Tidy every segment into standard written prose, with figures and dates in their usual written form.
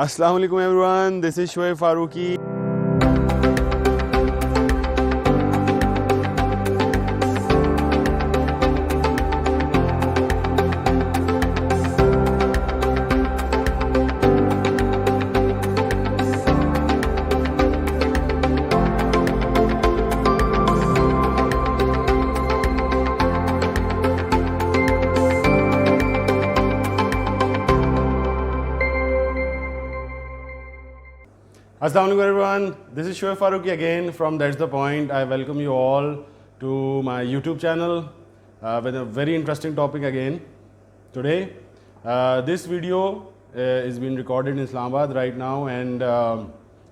Assalamu alaikum everyone, this is Shoaib Farooqi. Assalamu alaikum everyone, this is Shoaib Farooqi again from That's the Point. I welcome you all to my YouTube channel with a very interesting topic again today. This video is being recorded in Islamabad right now and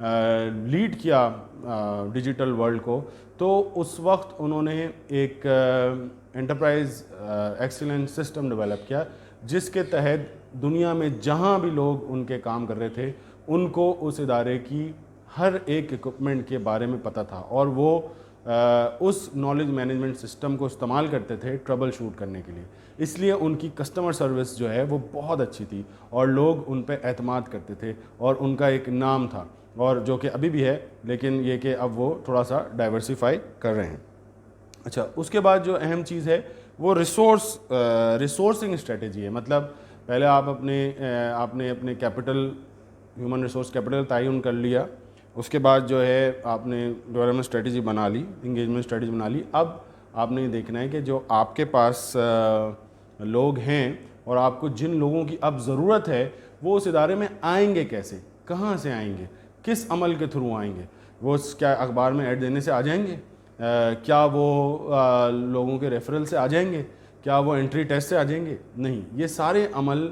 lead کیا digital world کو، تو اس وقت انہوں نے ایک enterprise excellence system develop کیا، جس کے تحت دنیا میں جہاں بھی لوگ ان کے کام کر رہے تھے ان کو اس ادارے کی ہر ایک ایکوپمنٹ کے بارے میں پتہ تھا، اور وہ اس نالج مینجمنٹ سسٹم کو استعمال کرتے تھے ٹربل شوٹ کرنے کے لیے. اس لیے ان کی کسٹمر سروس جو ہے وہ بہت اچھی تھی اور لوگ ان پہ اعتماد کرتے تھے اور ان کا ایک نام تھا، اور جو کہ ابھی بھی ہے، لیکن یہ کہ اب وہ تھوڑا سا ڈائیورسیفائی کر رہے ہیں. اچھا، اس کے بعد جو اہم چیز ہے وہ ریسورسنگ اسٹریٹجی ہے. مطلب پہلے آپ نے اپنے کیپٹل، ہیومن ریسورس کیپٹل تعین کر لیا، اس کے بعد جو ہے آپ نے ڈیولپمنٹ اسٹریٹجی بنا لی، انگیجمنٹ اسٹریٹجی بنا لی. اب آپ نے یہ دیکھنا ہے کہ جو آپ کے پاس لوگ ہیں اور آپ کو جن لوگوں کی اب ضرورت ہے وہ اس ادارے میں آئیں گے کیسے، کہاں سے آئیں گے، کس عمل کے تھرو آئیں گے. وہ کیا اخبار میں ایڈ دینے سے آ جائیں گے؟ کیا وہ لوگوں کے ریفرل سے آ جائیں گے؟ کیا وہ انٹری ٹیسٹ سے آ جائیں گے؟ نہیں. یہ سارے عمل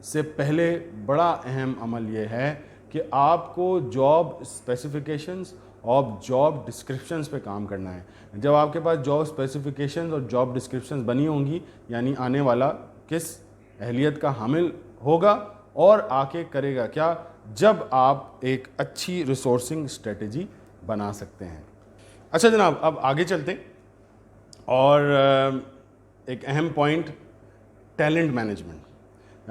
سے پہلے بڑا اہم عمل یہ ہے کہ آپ کو جاب اسپیسیفیکیشنز اور جاب ڈسکرپشنز پہ کام کرنا ہے. جب آپ کے پاس جاب اسپیسیفیکیشنز اور جاب ڈسکرپشنز بنی ہوں گی، یعنی آنے والا کس اہلیت کا حامل ہوگا اور آ کے کرے گا کیا، جب آپ ایک اچھی ریسورسنگ اسٹریٹجی بنا سکتے ہیں. اچھا جناب، اب آگے چلتے ہیں، اور ایک اہم پوائنٹ ٹیلنٹ مینجمنٹ.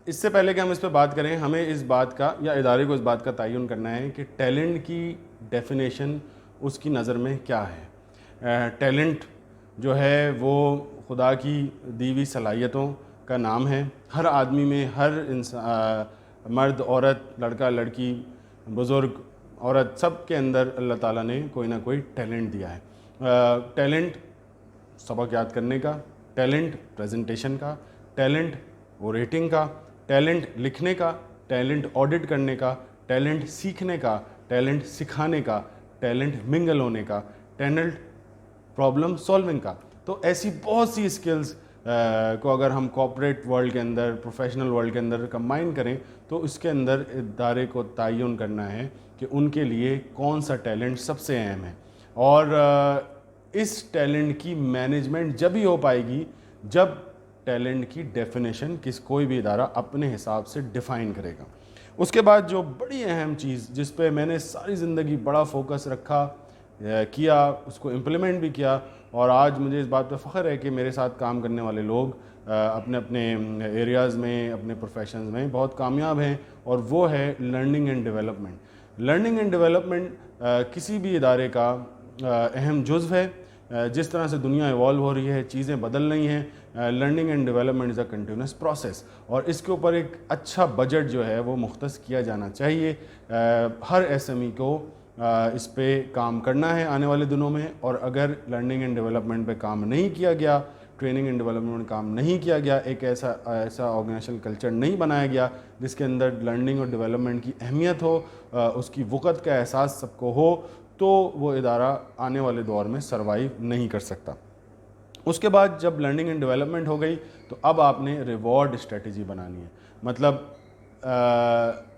اس سے پہلے کہ ہم اس پہ بات کریں، ہمیں اس بات کا یا ادارے کو اس بات کا تعین کرنا ہے کہ ٹیلنٹ کی ڈیفینیشن اس کی نظر میں کیا ہے. ٹیلنٹ جو ہے وہ خدا کی دی ہوئی صلاحیتوں کا نام ہے. ہر آدمی میں، ہر مرد، عورت، لڑکا، لڑکی، بزرگ، عورت، سب کے اندر اللہ تعالیٰ نے کوئی نہ کوئی ٹیلنٹ دیا ہے. ٹیلنٹ سبق یاد کرنے کا، ٹیلنٹ پریزنٹیشن کا، ٹیلنٹ اوریٹنگ کا، ٹیلنٹ لکھنے کا، ٹیلنٹ آڈٹ کرنے کا، ٹیلنٹ سیکھنے کا، ٹیلنٹ سکھانے کا، ٹیلنٹ منگل ہونے کا، ٹیلنٹ پرابلم سولونگ کا. تو ایسی بہت سی اسکلز کو اگر ہم کارپوریٹ ورلڈ کے اندر، پروفیشنل ورلڈ کے اندر کمبائن کریں تو اس کے اندر ادارے کو تعین کرنا ہے کہ ان کے لیے کون سا ٹیلنٹ سب سے اہم ہے. اور اس ٹیلنٹ کی مینجمنٹ جب ہی ہو پائے گی جب ٹیلنٹ کی ڈیفینیشن کوئی بھی ادارہ اپنے حساب سے ڈیفائن کرے گا. اس کے بعد جو بڑی اہم چیز جس پہ میں نے ساری زندگی بڑا فوکس رکھا، کیا، اس کو امپلیمنٹ بھی کیا، اور آج مجھے اس بات پہ فخر ہے کہ میرے ساتھ کام کرنے والے لوگ اپنے اپنے ایریاز میں، اپنے پروفیشنز میں بہت کامیاب ہیں، اور وہ ہے learning and development. Learning and development کسی بھی ادارے کا اہم جزو ہے. جس طرح سے دنیا ایوالو ہو رہی ہے، چیزیں بدل رہی ہیں، learning and development is a continuous process, اور اس کے اوپر ایک اچھا بجٹ جو ہے وہ مختص کیا جانا چاہیے. ہر ایس ایم ای کو اس پہ کام کرنا ہے آنے والے دنوں میں. اور اگر لرننگ اینڈ ڈیولپمنٹ پہ کام نہیں کیا گیا، ٹریننگ اینڈ ڈیولپمنٹ میں کام نہیں کیا گیا، ایک ایسا آرگنائزیشنل کلچر نہیں بنایا گیا جس کے اندر لرننگ اور ڈیولپمنٹ کی اہمیت ہو، اس کی وقت کا احساس سب کو ہو، تو وہ ادارہ آنے والے دور میں سروائیو نہیں کر سکتا. اس کے بعد جب لرننگ اینڈ ڈیولپمنٹ ہو گئی تو اب آپ نے ریوارڈ اسٹریٹجی بنانی ہے. مطلب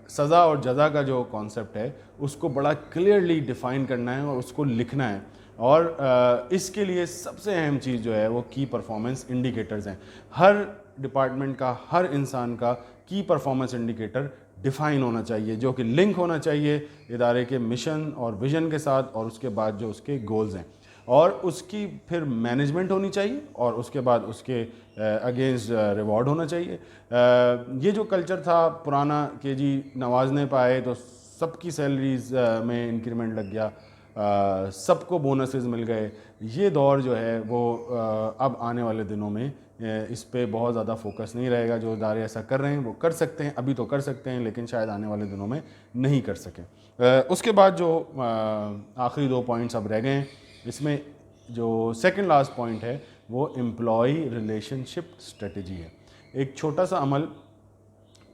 سزا اور جزا کا جو کانسیپٹ ہے اس کو بڑا کلیئرلی ڈیفائن کرنا ہے اور اس کو لکھنا ہے. اور اس کے لیے سب سے اہم چیز جو ہے وہ کی پرفارمنس انڈیکیٹرز ہیں. ہر ڈپارٹمنٹ کا، ہر انسان کا کی پرفارمنس انڈیکیٹر ڈیفائن ہونا چاہیے، جو کہ لنک ہونا چاہیے ادارے کے مشن اور ویژن کے ساتھ، اور اس کے بعد جو اس کے گولز ہیں، اور اس کی پھر مینجمنٹ ہونی چاہیے، اور اس کے بعد اس کے اگینسٹ ریوارڈ ہونا چاہیے. یہ جو کلچر تھا پرانا کہ جی نوازنے پائے تو سب کی سیلریز میں انکریمنٹ لگ گیا، سب کو بونسز مل گئے، یہ دور جو ہے وہ اب آنے والے دنوں میں اس پہ بہت زیادہ فوکس نہیں رہے گا. جو ادارے ایسا کر رہے ہیں وہ کر سکتے ہیں، ابھی تو کر سکتے ہیں، لیکن شاید آنے والے دنوں میں نہیں کر سکیں. اس کے بعد جو آخری 2 پوائنٹس اب رہ گئے ہیں، اس میں جو سیکنڈ لاسٹ پوائنٹ ہے وہ امپلائی ریلیشن شپ اسٹریٹجی ہے. ایک چھوٹا سا عمل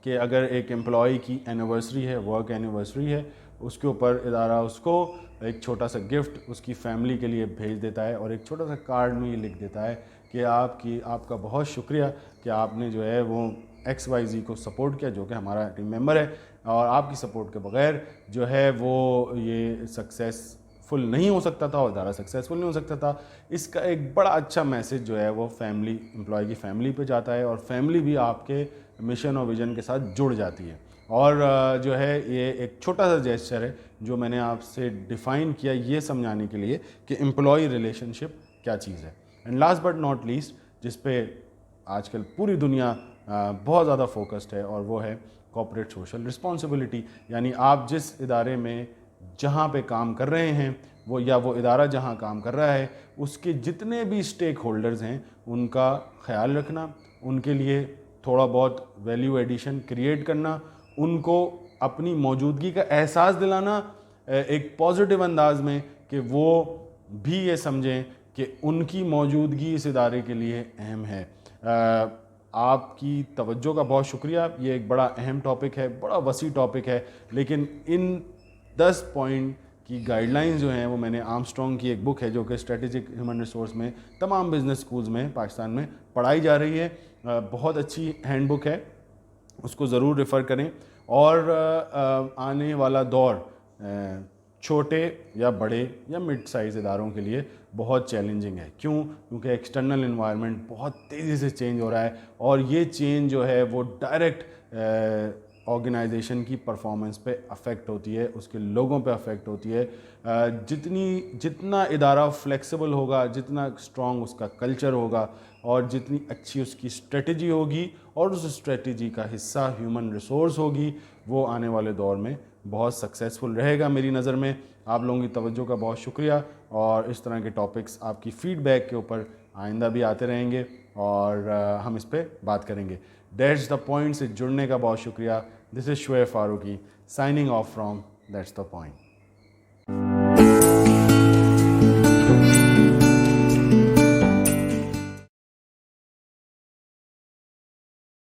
کہ اگر ایک امپلائی کی اینیورسری ہے، ورک اینیورسری ہے، اس کے اوپر ادارہ اس کو ایک چھوٹا سا گفٹ اس کی فیملی کے لیے بھیج دیتا ہے، اور ایک چھوٹا سا کارڈ میں یہ لکھ دیتا ہے کہ آپ کا بہت شکریہ کہ آپ نے جو ہے وہ ایکس وائی زی کو سپورٹ کیا، جو کہ ہمارا ٹیم ممبر ہے. اور آپ کی سپورٹ کے بغیر جو ہے وہ یہ سکسیسفل نہیں ہو سکتا تھا اور ادارہ سکسیسفل نہیں ہو سکتا تھا. اس کا ایک بڑا اچھا میسج جو ہے وہ فیملی امپلائی کی فیملی پہ جاتا ہے اور فیملی بھی آپ کے مشن اور ویژن کے ساتھ جڑ جاتی ہے. اور جو ہے یہ ایک چھوٹا سا جیسچر ہے جو میں نے آپ سے ڈیفائن کیا یہ سمجھانے کے لیے کہ امپلائی ریلیشن شپ کیا چیز ہے. And last but not least جس پہ آج کل پوری دنیا بہت زیادہ فوکسڈ ہے اور وہ ہے کارپوریٹ سوشل رسپانسبلٹی. یعنی آپ جس ادارے میں جہاں پہ کام کر رہے ہیں وہ ادارہ جہاں کام کر رہا ہے اس کے جتنے بھی اسٹیک ہولڈرز ہیں ان کا خیال رکھنا, ان کے لیے تھوڑا بہت ویلیو ایڈیشن کریٹ کرنا, ان کو اپنی موجودگی کا احساس دلانا ایک پازیٹیو انداز میں کہ وہ بھی یہ سمجھیں کہ ان کی موجودگی اس ادارے کے لیے اہم ہے. آپ کی توجہ کا بہت شکریہ. یہ ایک بڑا اہم ٹاپک ہے, بڑا وسیع ٹاپک ہے, لیکن ان 10 پوائنٹ کی گائیڈ لائنز جو ہیں وہ میں نے آرمسٹرانگ کی ایک بک ہے جو کہ اسٹریٹجک ہیومن ریسورس میں تمام بزنس سکولز میں پاکستان میں پڑھائی جا رہی ہے. بہت اچھی ہینڈ بک ہے, اس کو ضرور ریفر کریں. اور آنے والا دور چھوٹے یا بڑے یا مڈ سائز اداروں کے لیے بہت چیلنجنگ ہے. کیونکہ ایکسٹرنل انوائرمنٹ بہت تیزی سے چینج ہو رہا ہے اور یہ چینج جو ہے وہ ڈائریکٹ آرگنائزیشن کی پرفارمنس پہ افیکٹ ہوتی ہے, اس کے لوگوں پہ افیکٹ ہوتی ہے. جتنا ادارہ فلیکسیبل ہوگا, جتنا اسٹرانگ اس کا کلچر ہوگا اور جتنی اچھی اس کی اسٹریٹجی ہوگی اور اس اسٹریٹجی کا حصہ ہیومن ریسورس ہوگی, وہ آنے والے دور میں بہت سکسیزفل رہے گا میری نظر میں. آپ لوگوں کی توجہ کا بہت شکریہ, اور اس طرح کے ٹاپکس آپ کی فیڈ بیک کے اوپر آئندہ بھی آتے رہیں گے اور ہم اس پہ بات کریں گے. دیٹس دا پوائنٹ سے جڑنے کا بہت شکریہ. This is Shoaib Farooqui signing off from that's the point.